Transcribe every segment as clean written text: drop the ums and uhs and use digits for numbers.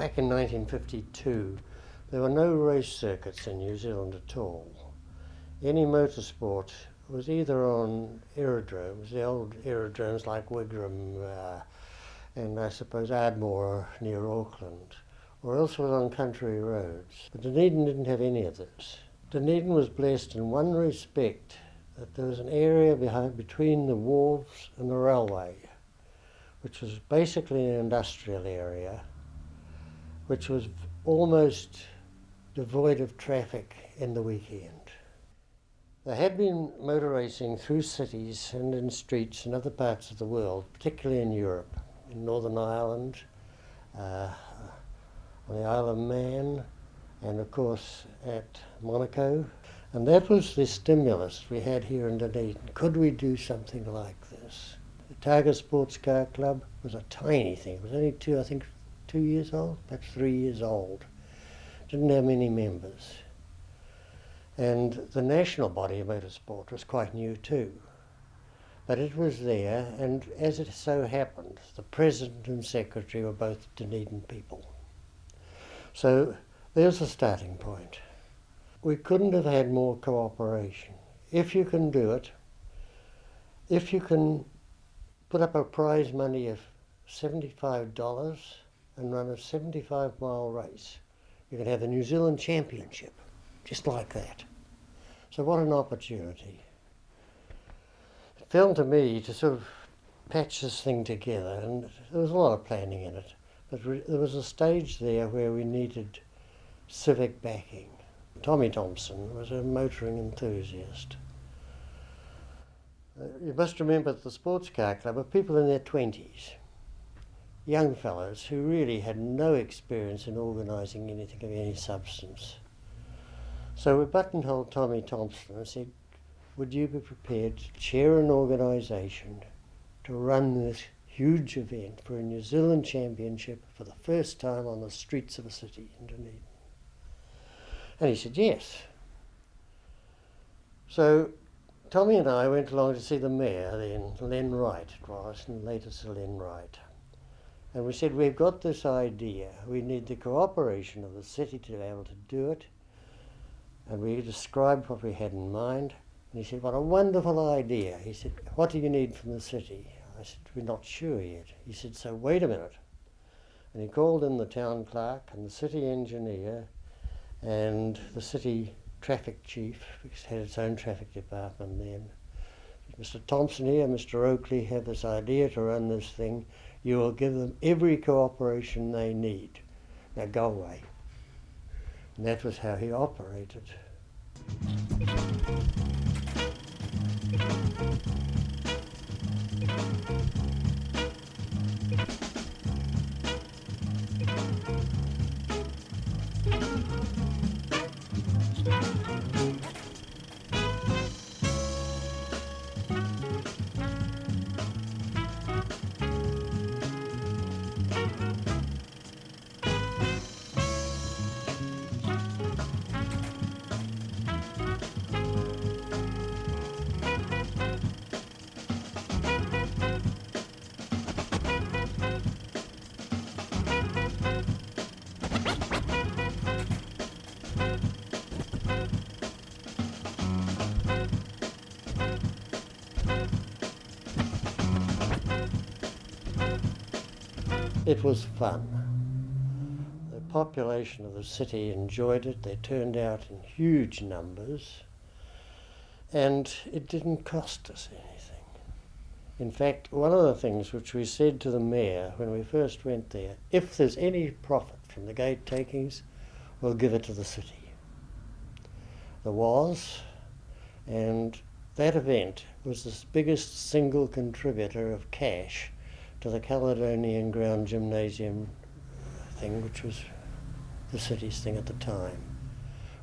back in 1952, there were no race circuits in New Zealand at all. Any motorsport was either on aerodromes, the old aerodromes like Wigram and I suppose Ardmore near Auckland, or else was on country roads. But Dunedin didn't have any of this. Dunedin was blessed in one respect, that there was an area between the wharves and the railway, which was basically an industrial area, which was almost devoid of traffic in the weekend. There had been motor racing through cities and in streets in other parts of the world, particularly in Europe, in Northern Ireland, on the Isle of Man, and of course at Monaco. And that was the stimulus we had here in Dunedin. Could we do something like this? The Targa Sports Car Club was a tiny thing. It was only 2 years old, perhaps 3 years old. Didn't have many members. And the national body of motorsport was quite new too. But it was there, and as it so happened, the president and secretary were both Dunedin people. So there's the starting point. We couldn't have had more cooperation. If you can do it, if you can put up a prize money of $75 and run a 75-mile race, you can have the New Zealand Championship, just like that. So what an opportunity. It fell to me to sort of patch this thing together, and there was a lot of planning in it, but there was a stage there where we needed civic backing. Tommy Thompson was a motoring enthusiast. You must remember that the Sports Car Club were people in their 20s, young fellows who really had no experience in organising anything of any substance. So we buttonholed Tommy Thompson and said, would you be prepared to chair an organisation to run this huge event for a New Zealand Championship for the first time on the streets of a city in Dunedin? And he said yes. So Tommy and I went along to see the mayor then, Len Wright it was, and later Sir Len Wright. And we said, we've got this idea. We need the cooperation of the city to be able to do it. And we described what we had in mind. And he said, what a wonderful idea. He said, what do you need from the city? I said, we're not sure yet. He said, so wait a minute. And he called in the town clerk and the city engineer and the city traffic chief, which had its own traffic department then. Mr. Thompson here, Mr. Oakley have this idea to run this thing. You will give them every cooperation they need. Now go away. And that was how he operated. It was fun. The population of the city enjoyed it. They turned out in huge numbers, and it didn't cost us anything. In fact, one of the things which we said to the mayor when we first went there, if there's any profit from the gate takings, we'll give it to the city. There was, and that event was the biggest single contributor of cash to the Caledonian Ground Gymnasium thing, which was the city's thing at the time.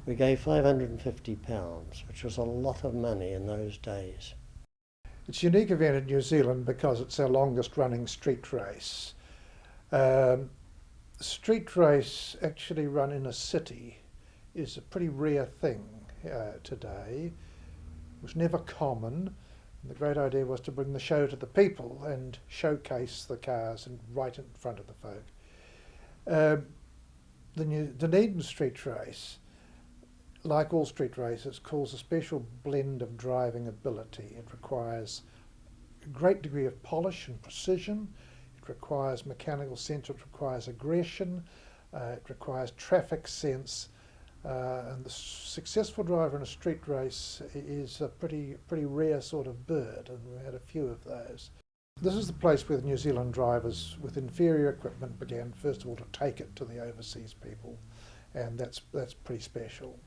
We gave £550, which was a lot of money in those days. It's a unique event in New Zealand because it's our longest running street race. Street race actually run in a city is a pretty rare thing today. It was never common. The great idea was to bring the show to the people and showcase the cars and right in front of the folk. The Dunedin street race, like all street races, calls a special blend of driving ability. It requires a great degree of polish and precision. It requires mechanical sense. It requires aggression. It requires traffic sense. And the successful driver in a street race is a pretty rare sort of bird, and we had a few of those. This is the place where the New Zealand drivers with inferior equipment began, first of all, to take it to the overseas people, and that's pretty special.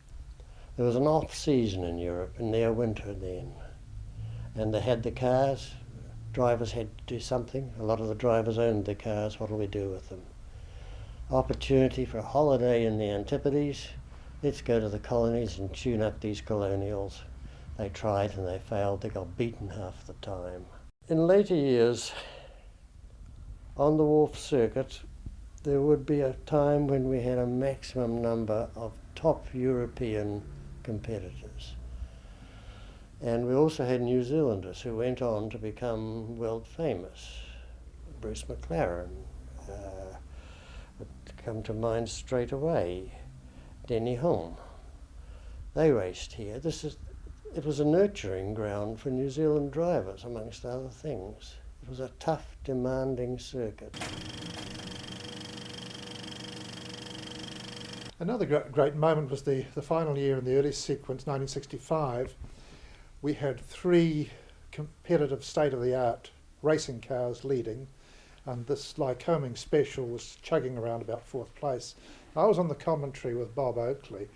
There was an off-season in Europe, in their winter then, and they had the cars. Drivers had to do something. A lot of the drivers owned the cars. What do we do with them? Opportunity for a holiday in the Antipodes. Let's go to the colonies and tune up these colonials. They tried and they failed. They got beaten half the time. In later years, on the wharf circuit, there would be a time when we had a maximum number of top European competitors. And we also had New Zealanders who went on to become world famous. Bruce McLaren would come to mind straight away. Denny Hulme. They raced here. It was a nurturing ground for New Zealand drivers, amongst other things. It was a tough, demanding circuit. Another great moment was the final year in the early sequence, 1965. We had 3 competitive state-of-the-art racing cars leading, and this Lycoming Special was chugging around about 4th place. I was on the commentary with Bob Oakley,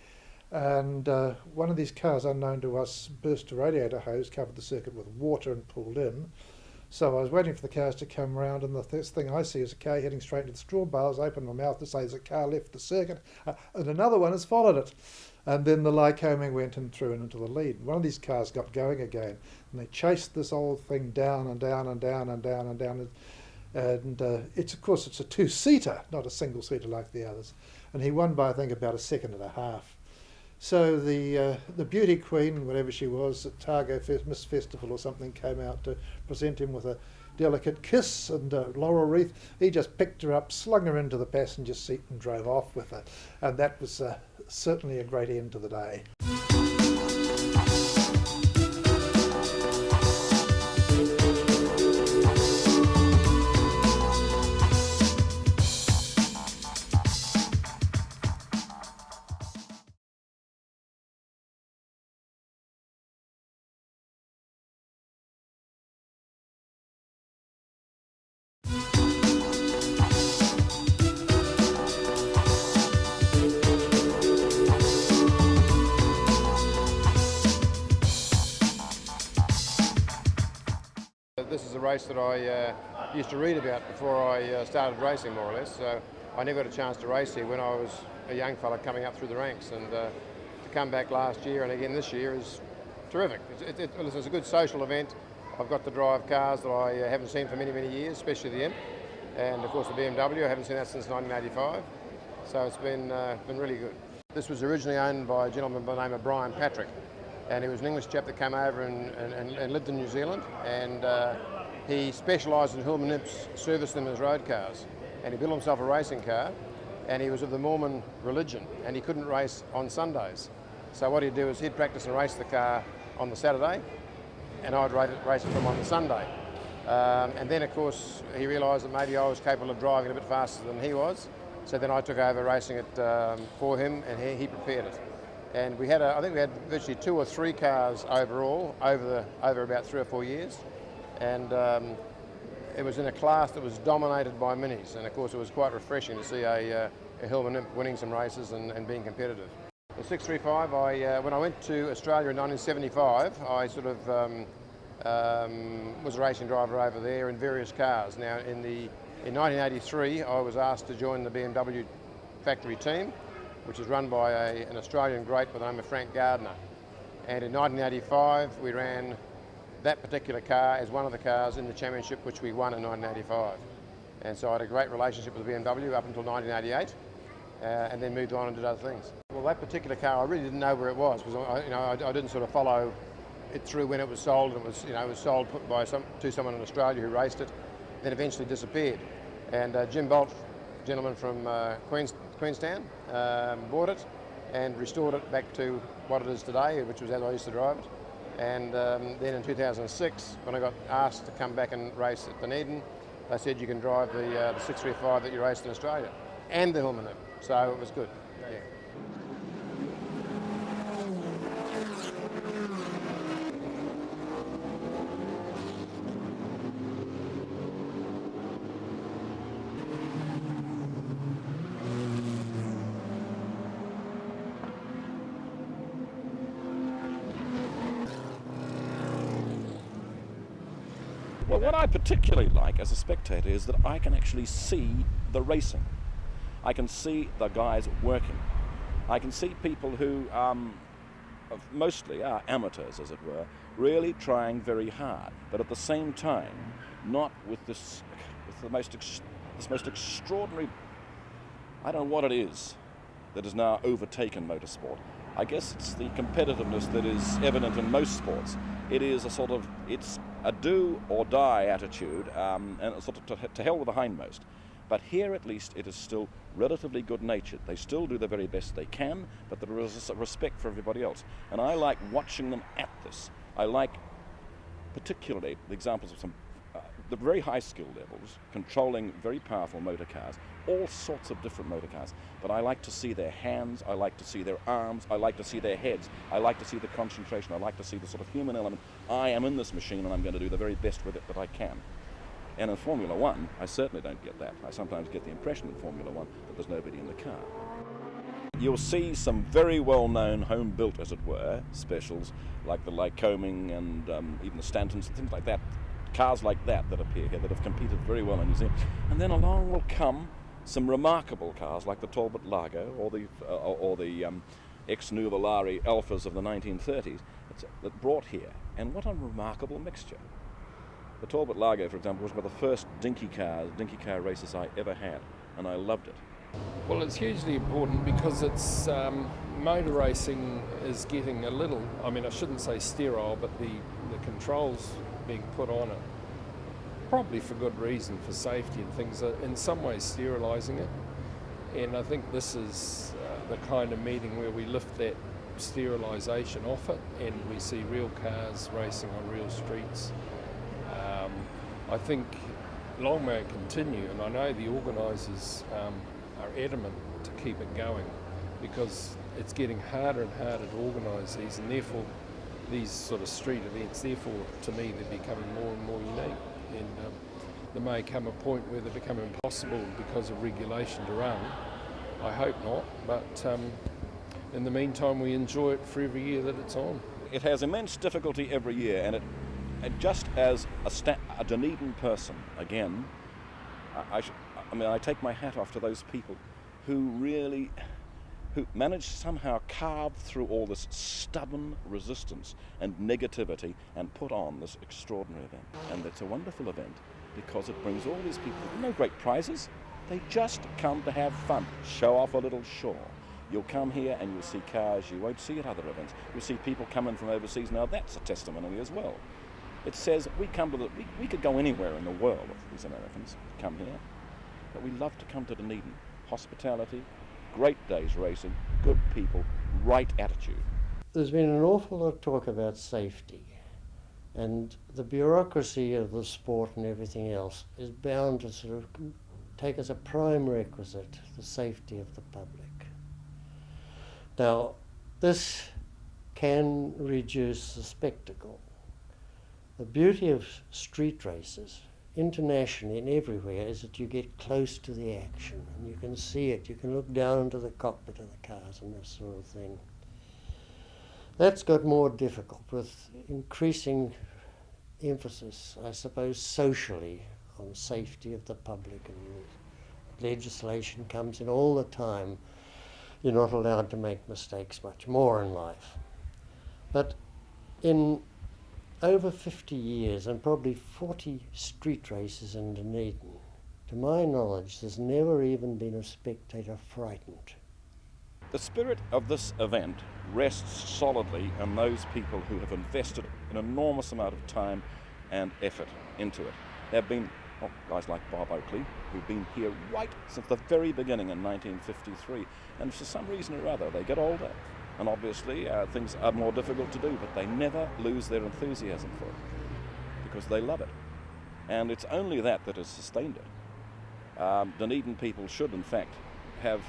and one of these cars, unknown to us, burst a radiator hose, covered the circuit with water and pulled in. So I was waiting for the cars to come round, and the first thing I see is a car heading straight into the straw bales. I open my mouth to say there's a car left the circuit, and another one has followed it. And then the Lycoming went and threw it into the lead. One of these cars got going again, and they chased this old thing down and down and down and down and down. And it's, of course, it's a 2-seater, not a single-seater like the others. And he won by, I think, about a second and a half. So the beauty queen, whatever she was, at Targo Miss Festival or something, came out to present him with a delicate kiss and a laurel wreath. He just picked her up, slung her into the passenger seat and drove off with her. And that was certainly a great end to the day. This is a race that I used to read about before I started racing, more or less. So I never got a chance to race here when I was a young fella coming up through the ranks. And to come back last year and again this year is terrific. It's a good social event. I've got to drive cars that I haven't seen for many, many years, especially the Imp. And of course the BMW, I haven't seen that since 1985. So it's been really good. This was originally owned by a gentleman by the name of Brian Patrick. And he was an English chap that came over and lived in New Zealand, and he specialised in Hillman Imps, serviced them as road cars. And he built himself a racing car, and he was of the Mormon religion, and he couldn't race on Sundays. So what he'd do is he'd practice and race the car on the Saturday, and I'd race it for him on the Sunday. And then of course he realised that maybe I was capable of driving a bit faster than he was, so then I took over racing it for him, and he prepared it. And I think we had virtually 2 or 3 cars overall over about 3 or 4 years, and it was in a class that was dominated by minis. And of course, it was quite refreshing to see a Hillman Imp winning some races and being competitive. The 635, when I went to Australia in 1975, I sort of was a racing driver over there in various cars. Now, in 1983, I was asked to join the BMW factory team, which is run by an Australian great by the name of Frank Gardner. And in 1985, we ran that particular car as one of the cars in the championship, which we won in 1985. And so I had a great relationship with the BMW up until 1988, and then moved on and did other things. Well, that particular car, I really didn't know where it was, because I didn't sort of follow it through when it was sold. And it was sold by someone in Australia who raced it, then eventually disappeared. And Jim Bolt, gentleman from Queenstown, bought it and restored it back to what it is today, which was as I used to drive it. And then in 2006, when I got asked to come back and race at Dunedin, they said you can drive the 635 that you raced in Australia and the Hillman. So it was good. Yeah. Well, what I particularly like as a spectator is that I can actually see the racing. I can see the guys working. I can see people who mostly are amateurs, as it were, really trying very hard, but at the same time, not with this most extraordinary, I don't know what it is that has now overtaken motorsport. I guess it's the competitiveness that is evident in most sports. It is it's a do or die attitude, and sort of to hell with the hindmost. But here at least it is still relatively good-natured. They still do the very best they can, but there is a respect for everybody else. And I like watching them at this. I like particularly the examples of the very high skill levels, controlling very powerful motor cars, all sorts of different motor cars. But I like to see their hands, I like to see their arms, I like to see their heads, I like to see the concentration, I like to see the sort of human element. I am in this machine and I'm going to do the very best with it that I can. And in Formula One, I certainly don't get that. I sometimes get the impression in Formula One that there's nobody in the car. You'll see some very well-known, home-built, as it were, specials, like the Lycoming and even the Stantons and things like that, cars like that appear here that have competed very well in New Zealand. And then along will come some remarkable cars like the Talbot Lago or the ex-Nuvolari Alphas of the 1930s that brought here. And what a remarkable mixture. The Talbot Lago, for example, was one of the first dinky car races I ever had, and I loved it. Well, it's hugely important because it's motor racing is getting a little, I mean, I shouldn't say sterile, but the controls being put on it, probably for good reason, for safety and things, are in some ways sterilising it. And I think this is the kind of meeting where we lift that sterilisation off it and we see real cars racing on real streets. I think long may it continue, and I know the organisers are adamant to keep it going because it's getting harder and harder to organise these, and therefore these sort of street events, therefore to me they're becoming more and more unique, and there may come a point where they become impossible because of regulation to run. I hope not, but in the meantime we enjoy it for every year that it's on. It has immense difficulty every year, and just as a Dunedin person, again, I take my hat off to those people who managed to somehow carve through all this stubborn resistance and negativity and put on this extraordinary event. And it's a wonderful event because it brings all these people, no great prizes, they just come to have fun, show off a little show. You'll come here and you'll see cars you won't see at other events. You'll see people coming from overseas. Now that's a testimony as well. It says we could go anywhere in the world, these Americans come here, but we love to come to Dunedin. Hospitality, great days racing, good people, right attitude. There's been an awful lot of talk about safety, and the bureaucracy of the sport and everything else is bound to sort of take as a prime requisite the safety of the public. Now, this can reduce the spectacle. The beauty of street races, internationally and everywhere, is that you get close to the action and you can see it. You can look down into the cockpit of the cars and this sort of thing. That's got more difficult with increasing emphasis, I suppose, socially on safety of the public, and legislation comes in all the time. You're not allowed to make mistakes much more in life. But in over 50 years and probably 40 street races in Dunedin, to my knowledge, there's never even been a spectator frightened. The spirit of this event rests solidly in those people who have invested an enormous amount of time and effort into it. There have been guys like Bob Oakley, who've been here right since the very beginning in 1953. And for some reason or other, they get older. And obviously, things are more difficult to do, but they never lose their enthusiasm for it because they love it. And it's only that has sustained it. Dunedin people should, in fact, have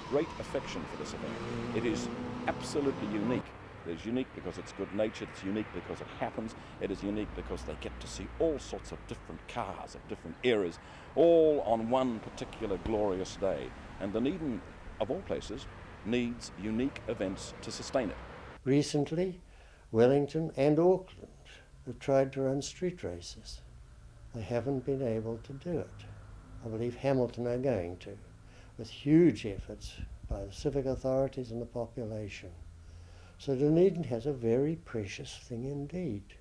great affection for this event. It is absolutely unique. It is unique because it's good natured, it's unique because it happens, it is unique because they get to see all sorts of different cars of different eras, all on one particular glorious day. And Dunedin, of all places, needs unique events to sustain it. Recently, Wellington and Auckland have tried to run street races. They haven't been able to do it. I believe Hamilton are going to, with huge efforts by the civic authorities and the population. So Dunedin has a very precious thing indeed.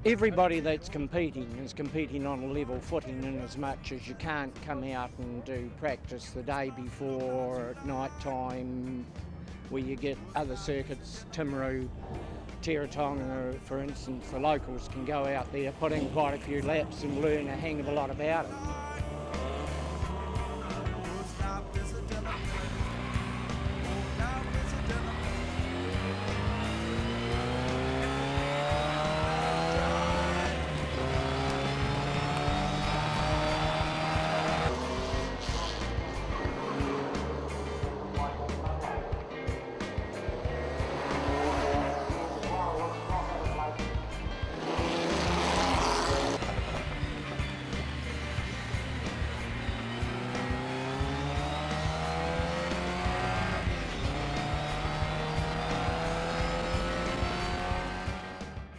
Everybody that's competing is competing on a level footing, in as much as you can't come out and do practice the day before at night time, where you get other circuits, Timaru, Teretonga for instance. The locals can go out there, put in quite a few laps and learn a hang of a lot about it.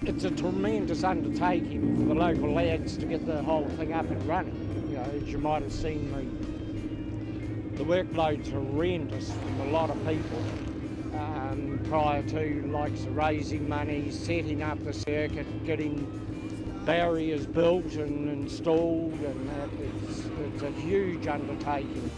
It's a tremendous undertaking for the local lads to get the whole thing up and running. You know, as you might have seen, the workload's horrendous from a lot of people prior to likes of raising money, setting up the circuit, getting barriers built and installed, and that. It's a huge undertaking.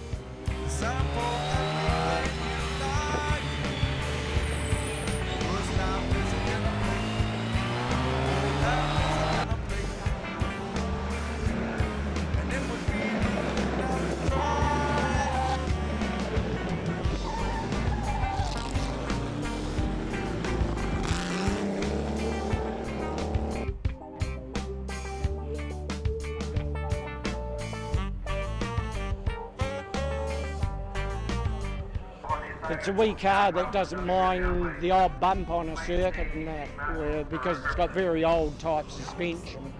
It's a wee car that doesn't mind the odd bump on a circuit and that, because it's got very old type suspension,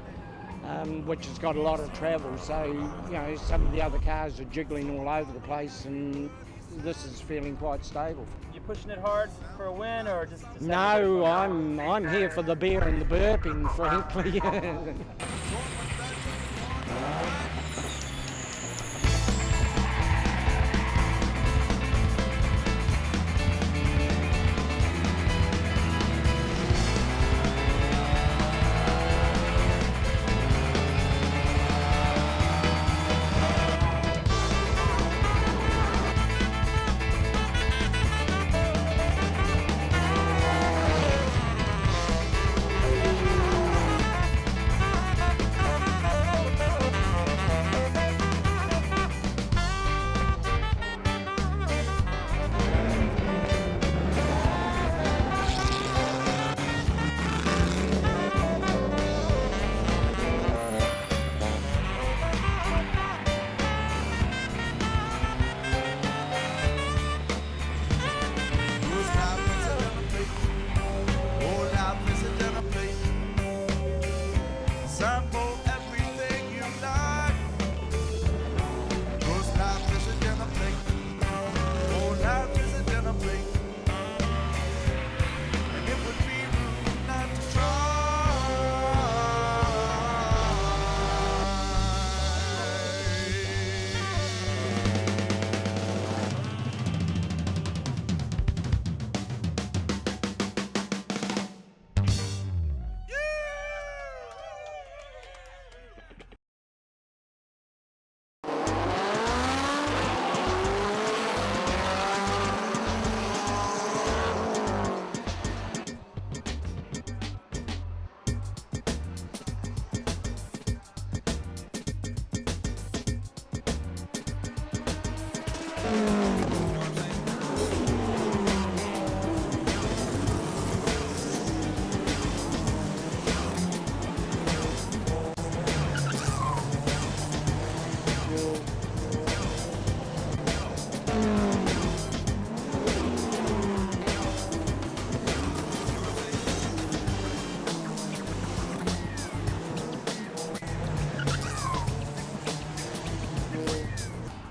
which has got a lot of travel. So, you know, some of the other cars are jiggling all over the place, and this is feeling quite stable. You've pushing it hard for a win, or just No, I'm here for the beer and the burping, frankly.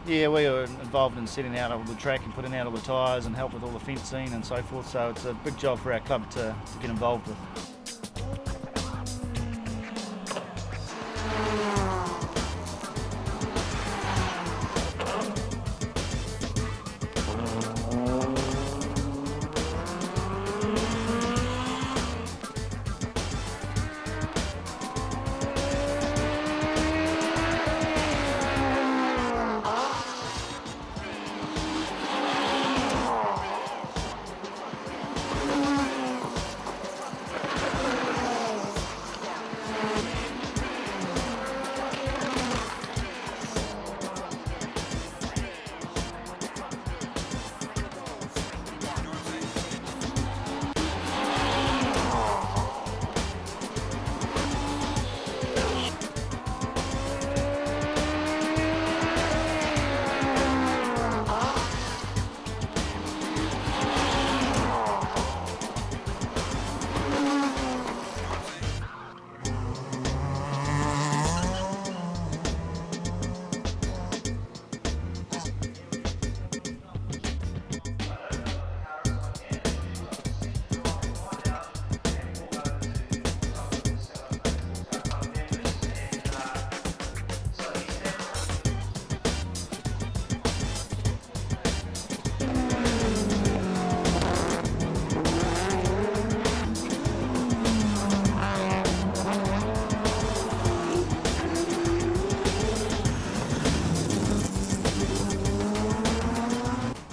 Yeah, we were involved in setting out all the track and putting out all the tyres and help with all the fencing and so forth, so it's a big job for our club to get involved with.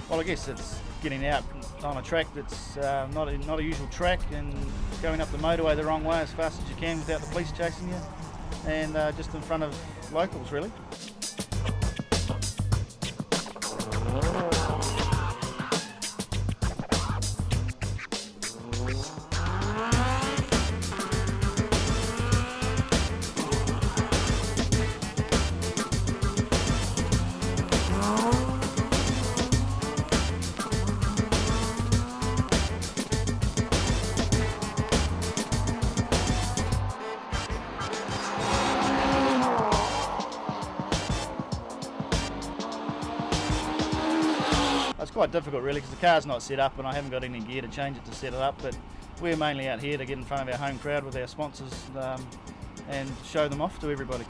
Well, I guess it's getting out on a track that's not a usual track and going up the motorway the wrong way as fast as you can without the police chasing you, and just in front of locals, really. It's quite difficult really because the car's not set up and I haven't got any gear to change it to set it up, but we're mainly out here to get in front of our home crowd with our sponsors and show them off to everybody.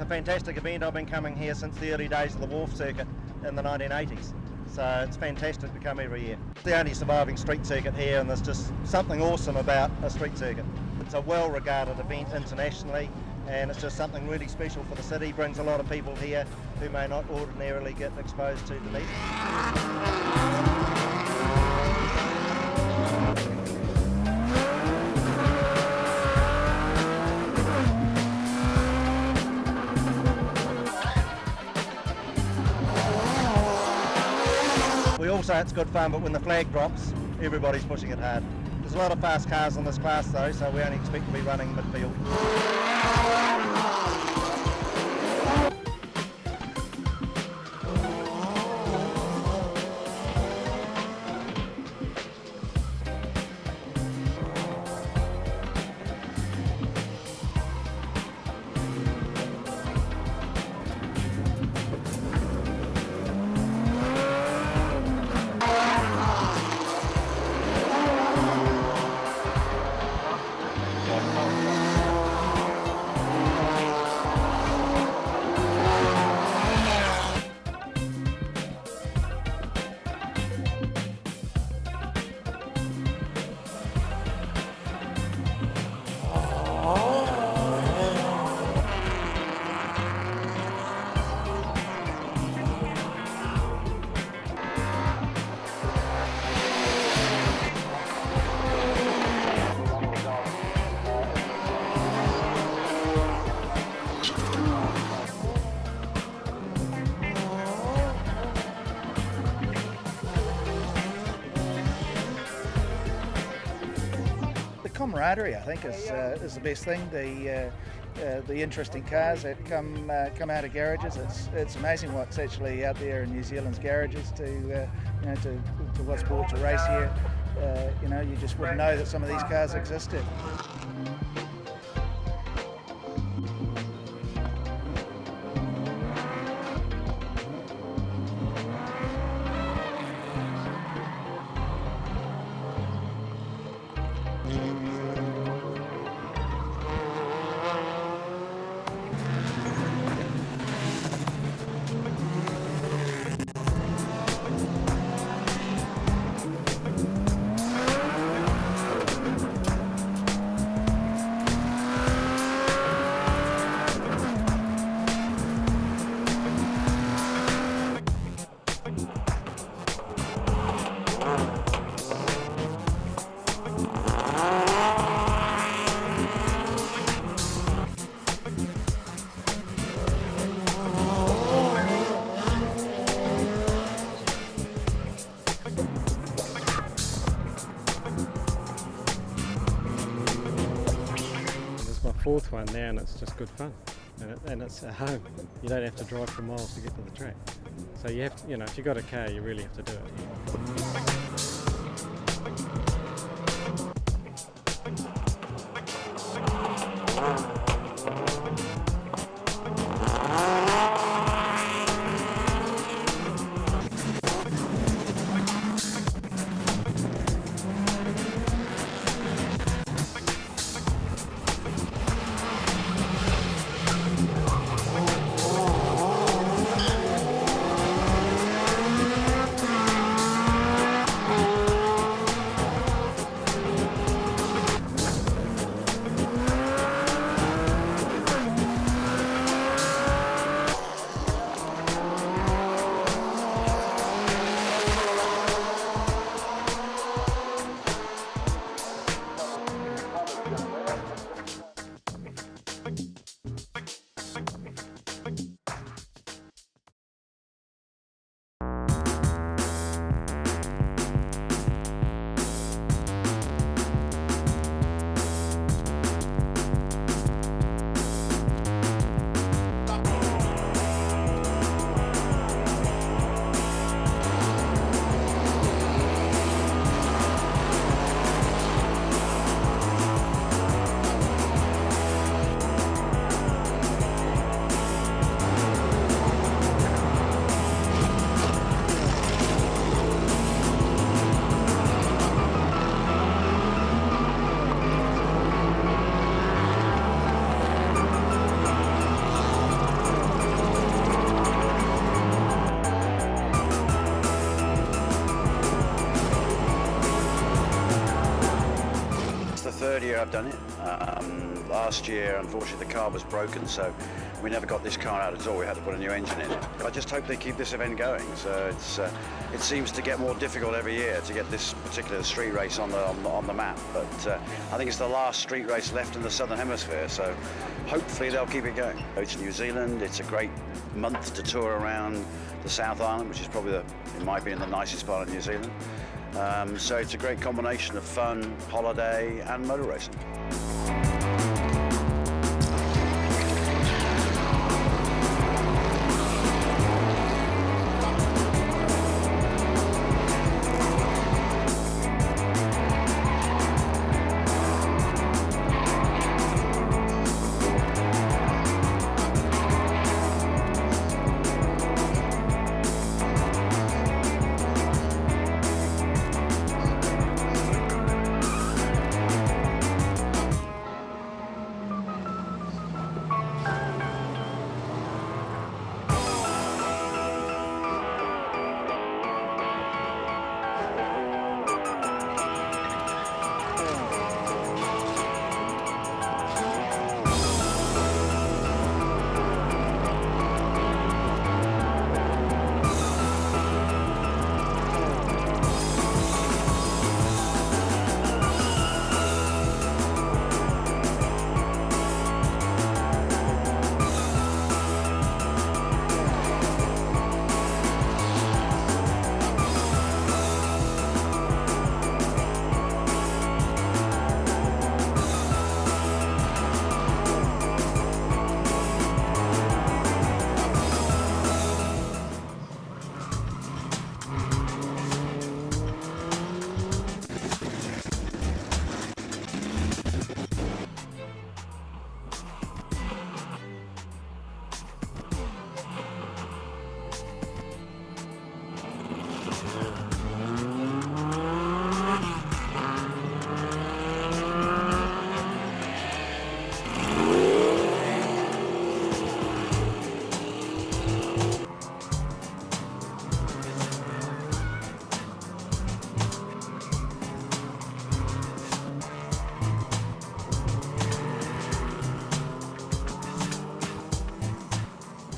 Fantastic event. I've been coming here since the early days of the wharf circuit in the 1980s, so it's fantastic to come every year. It's the only surviving street circuit here, and there's just something awesome about a street circuit. It's a well regarded event internationally, and it's just something really special for the city. Brings a lot of people here who may not ordinarily get exposed to Dunedin. We all say it's good fun, but when the flag drops, everybody's pushing it hard. There's a lot of fast cars in this class though, so we only expect to be running midfield. camaraderie, I think, is the best thing. The interesting cars that come out of garages. It's amazing what's actually out there in New Zealand's garages to what's brought to race here. You just wouldn't know that some of these cars existed. Fourth one now, and it's just good fun, and it's at home. You don't have to drive for miles to get to the track. So you have to, if you've got a car, you really have to do it. Third year I've done it. Last year, unfortunately, the car was broken, so we never got this car out at all. We had to put a new engine in it. I just hope they keep this event going. So it seems to get more difficult every year to get this particular street race on the map. But I think it's the last street race left in the Southern Hemisphere, so hopefully they'll keep it going. It's New Zealand. It's a great month to tour around the South Island, which is probably, in my opinion, the nicest part of New Zealand. So it's a great combination of fun, holiday and motor racing.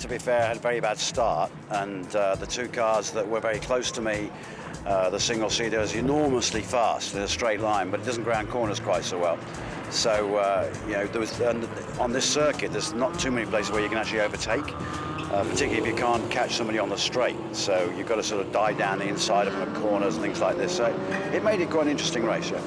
to be fair, had a very bad start, and the two cars that were very close to me, the single-seater is enormously fast in a straight line, but it doesn't ground corners quite so well. So, you know, there was, on this circuit, there's not too many places where you can actually overtake, particularly if you can't catch somebody on the straight. So you've got to sort of dive down the inside of them at corners and things like this. So it made it quite an interesting race, yeah.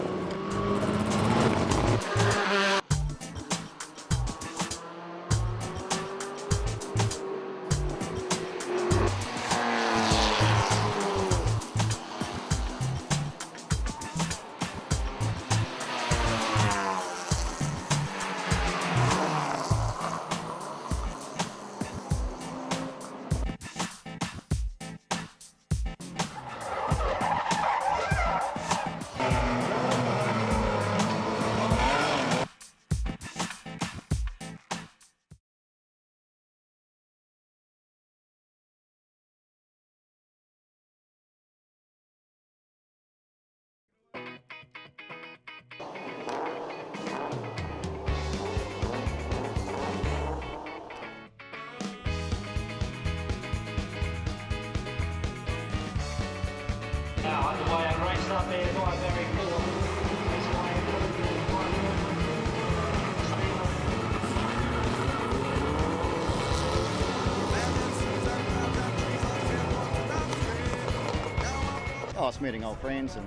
Oh, it's meeting old friends and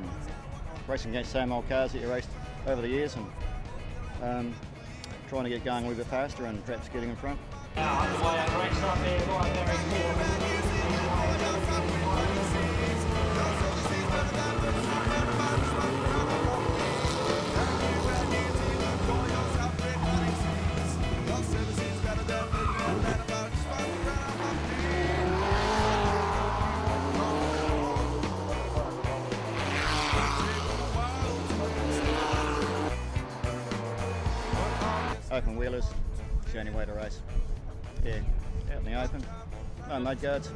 racing against the same old cars that you raced over the years, and trying to get going a little bit faster and perhaps getting in front. Open wheelers, it's the only way to race. Yeah, out in the open, no mud guards.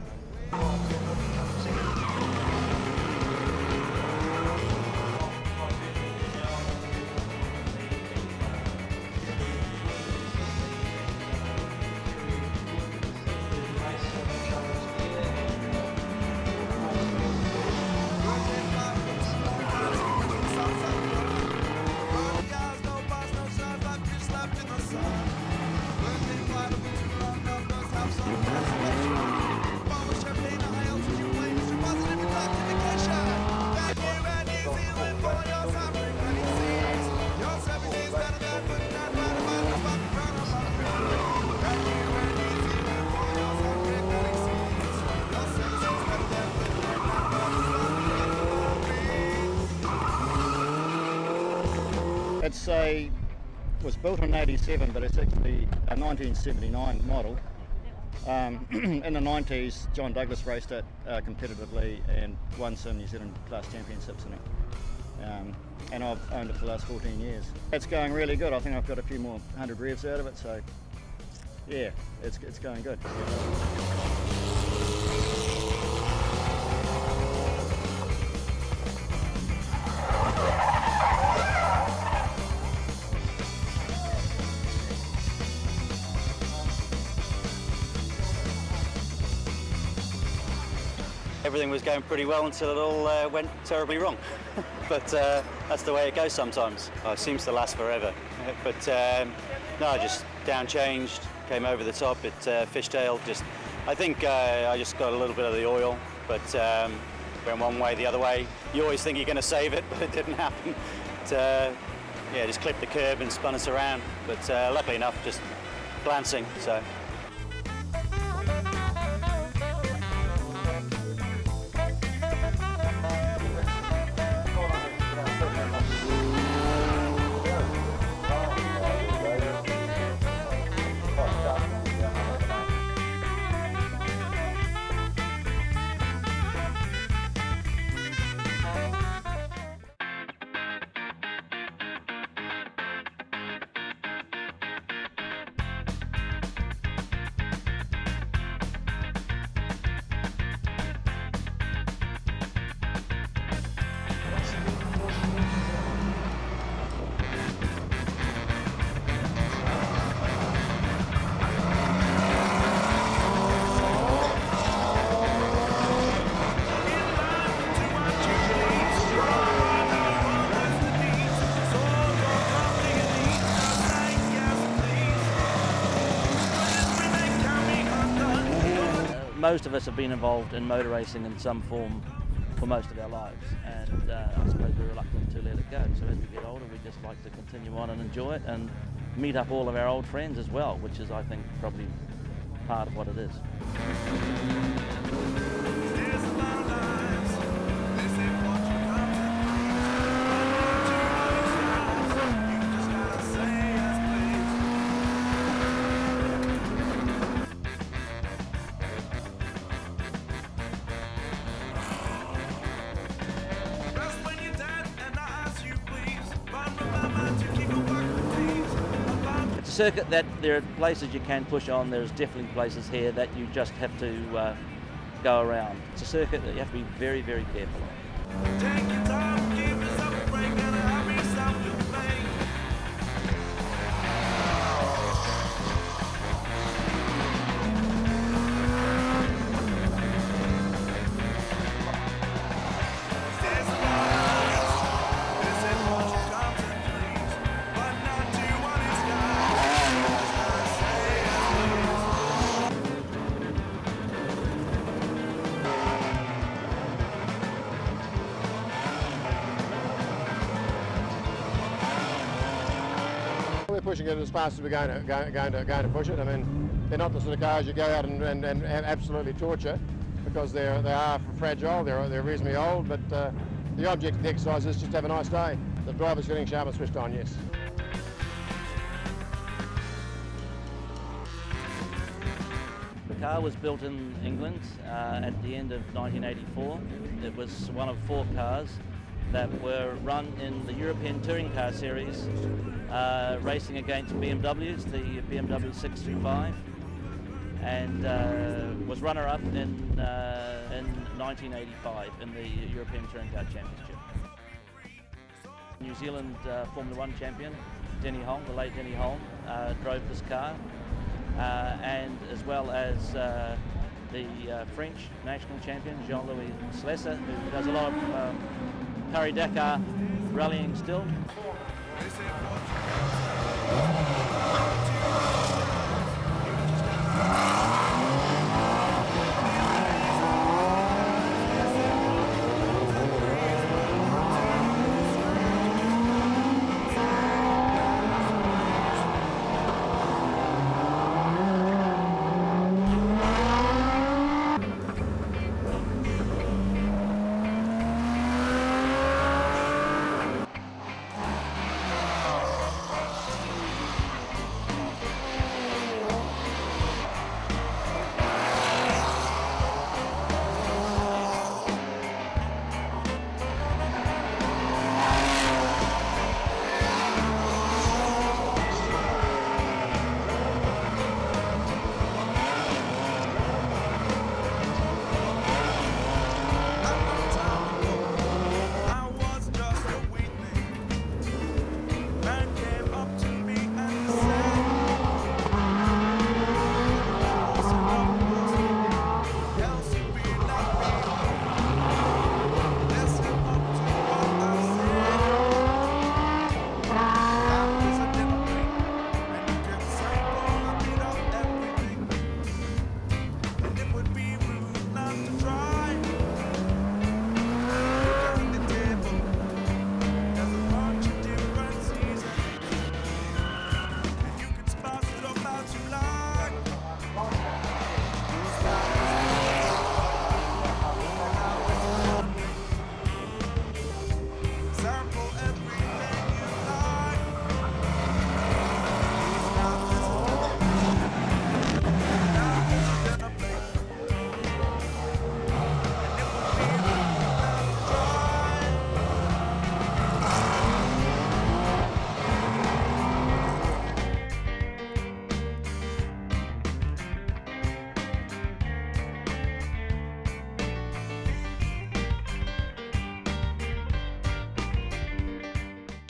Was built in '87, but it's actually a 1979 model. In the 90s, John Douglas raced it competitively and won some New Zealand class championships in it. And I've owned it for the last 14 years. It's going really good. I think I've got a few more 100 revs out of it, so yeah, it's going good. Everything was going pretty well until it all went terribly wrong. But that's the way it goes sometimes. It seems to last forever. But no, I just down changed, came over the top at Fishtail. I think I just got a little bit of the oil, but went one way, the other way. You always think you're going to save it, but it didn't happen. But, yeah, just clipped the curb and spun us around. But luckily enough, just glancing. So. most of us have been involved in motor racing in some form for most of our lives, and I suppose we're reluctant to let it go. So as we get older, we just like to continue on and enjoy it and meet up all of our old friends as well, which is, I think, probably part of what it is. Circuit that there are places you can push on. There's definitely places here that you just have to go around. It's a circuit that you have to be very, very careful of. Take your time, give yourself a break, and have yourself to play. We're pushing it as fast as we're going to push it. I mean, they're not the sort of cars you go out and absolutely torture, because they are fragile. They're reasonably old, but the object of the exercise is just to have a nice day. The driver's feeling sharp and switched on, yes. The car was built in England at the end of 1984. It was one of 4 cars that were run in the European Touring Car Series, racing against BMWs, the BMW 635, and was runner-up in 1985 in the European Touring Car Championship. New Zealand Formula 1 champion, Denny Holm, the late Denny Holm, drove this car, and as well as the French national champion, Jean-Louis Slesser, who does a lot of Paris-Dakar rallying still.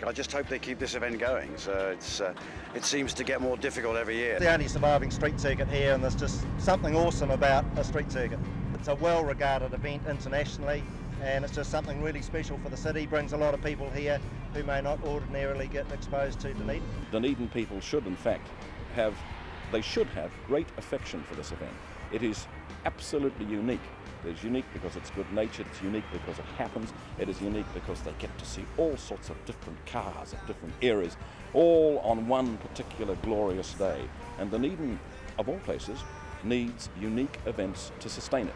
I just hope they keep this event going. So it seems to get more difficult every year. The only surviving street circuit here, and there's just something awesome about a street circuit. It's a well-regarded event internationally, and it's just something really special for the city. Brings a lot of people here who may not ordinarily get exposed to Dunedin. Dunedin people should, in fact, have great affection for this event. It is absolutely unique. It is unique because it's good natured, it's unique because it happens, it is unique because they get to see all sorts of different cars of different eras, all on one particular glorious day. And Dunedin, of all places, needs unique events to sustain it.